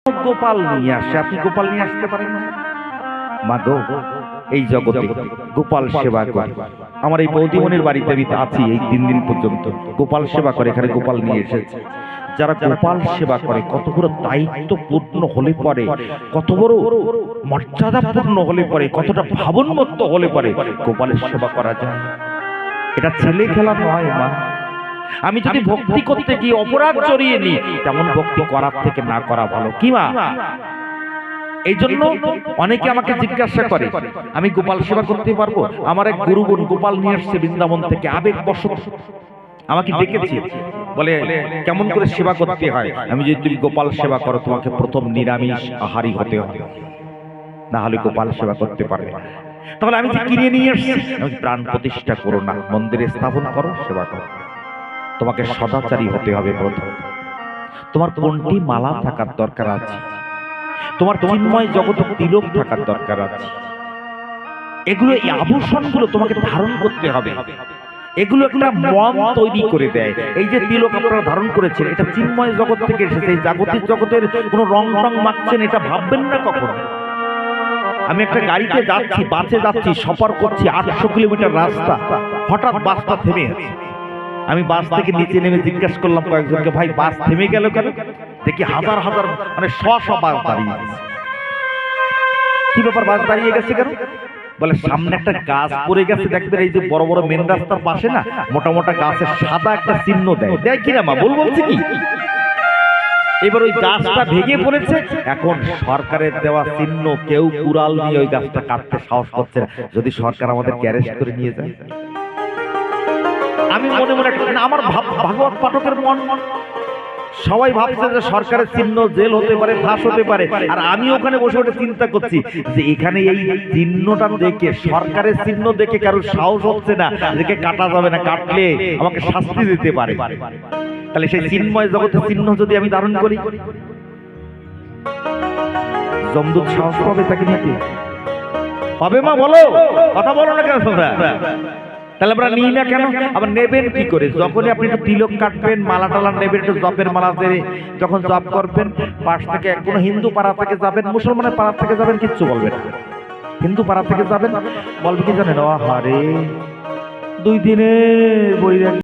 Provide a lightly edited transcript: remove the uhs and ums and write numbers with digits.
গোপাল নিয়ে আসে, আপনি গোপাল নিয়ে আসতে পারেন না? মা গো, এই জগতে গোপাল সেবা করে। আমার এই বৌদিমণির বাড়িতে আমি আছি এই 3 দিন পর্যন্ত, গোপাল সেবা করে, এখানে গোপাল নিয়ে এসেছে। যারা গোপাল সেবা করে কত বড় দায়িত্বপূর্ণ হলে পরে, কত বড় মর্যাদাপূর্ণ হলে পরে, কতটা ভাবনমত্ত হলে পরে গোপালের সেবা করা যায়। এটা ছেলে খেলা নয় মা। আমি যদি ভক্তি করতে গিয়ে অপরাধ জড়িয়ে নিই, তেমন ভক্তি করার থেকে না করা ভালো, কি মা? এই জন্য অনেকে আমাকে জিজ্ঞাসা করে আমি গোপাল সেবা করতে পারবো? আমার এক গুরুগুণ গোপাল নিয়ে আসছে বৃন্দাবন থেকে, আবেগবশত আমাকে ডেকেছে, বলে কেমন করে সেবা করতে হয়। আমি যদি তুমি গোপাল সেবা করো, তোমাকে প্রথম নিরামিষ আহারী হতে হবে, না হলে গোপাল সেবা করতে পারবে না। তাহলে আমি যে কিনে নিয়ে এসেছি, আমি প্রাণ প্রতিষ্ঠা করো না, মন্দিরে স্থাপন করো, সেবা করো। তোমাকে সদাচারী হতে হবে প্রথম। তোমার কোনটি মালা থাকার দরকার আছে, তোমার চিন্ময় জগতে তিলক থাকার দরকার আছে। এগুলো, এই আভূষণগুলো তোমাকে ধারণ করতে হবে। এগুলো একটা মন তৈরি করে দেয়। এই যে তিলক আপনারা ধারণ করেছেন, এটা চিন্ময় জগৎ থেকে এসেছে। এই জাগতিক জগতের কোনো রং টং মাখছেন এটা ভাববেন না কখনো। আমি একটা গাড়িতে যাচ্ছি, বাসে যাচ্ছি, সফর করছি 800 কিলোমিটার রাস্তা, হঠাৎ বাসটা থেমে আছে। আমি বাস থেকে নিচে নেমে জিজ্ঞাসা করলাম কয়েকজনকে, ভাই বাস থেমে গেল কেন? দেখি হাজার হাজার, মানে শো বাস দাঁড়িয়ে গেছে। কি ব্যাপার, বাস দাঁড়িয়ে গেছে কেন? বলে সামনে একটা গাছ পড়ে গেছে, দেখবেন এই যে বড় বড় মেন রাস্তার পাশে না মোটা মোটা গাছের সাদা একটা চিহ্ন দেয়, দেয় কিনা মা বলছি কি? এবার ওই গাছটা ভেঙে পড়েছে, এখন সরকারের দেওয়া চিহ্ন, কেউ কুড়াল নিয়ে ওই গাছটা কাটতে সাহস করছে না, যদি সরকার আমাদের অ্যারেস্ট করে নিয়ে যায়। আমি মনে মনে আমার ভাগবত পাঠকের মন, সবাই ভাবছে যে সরকারের চিহ্ন জেল হতে পারে, ফাঁস হতে পারে, আর আমি ওখানে বসে বসে চিন্তা করছি যে এখানে এই চিহ্নটা দেখে, সরকারের চিহ্ন দেখে কারোর সাহস হচ্ছে না, দেখে কাটা যাবে না, কাটলে আমাকে শাস্তি দিতে পারে। তাহলে সেই চিন্ময় জগতের চিহ্ন যদি আমি ধারণ করি, যমদূত সাহস পাবে তাকে নিতে? পাবে মা? বলো, কথা বলো না কেন তোমরা? তাহলে আমরা নিই না কেন? আবার নেবেন কি করে? যখনই আপনি একটু তিলক কাটবেন, মালা টালা নেবেন, একটু জপের মালা দিয়ে যখন জপ করবেন, পাশ থেকে কোনো হিন্দু পাড়া থেকে যাবেন, মুসলমানের পাড়া থেকে যাবেন, কিচ্ছু বলবেন। হিন্দু পাড়া থেকে যাবেন, বলবে কি জানেন? ও হারে 2 দিনে বই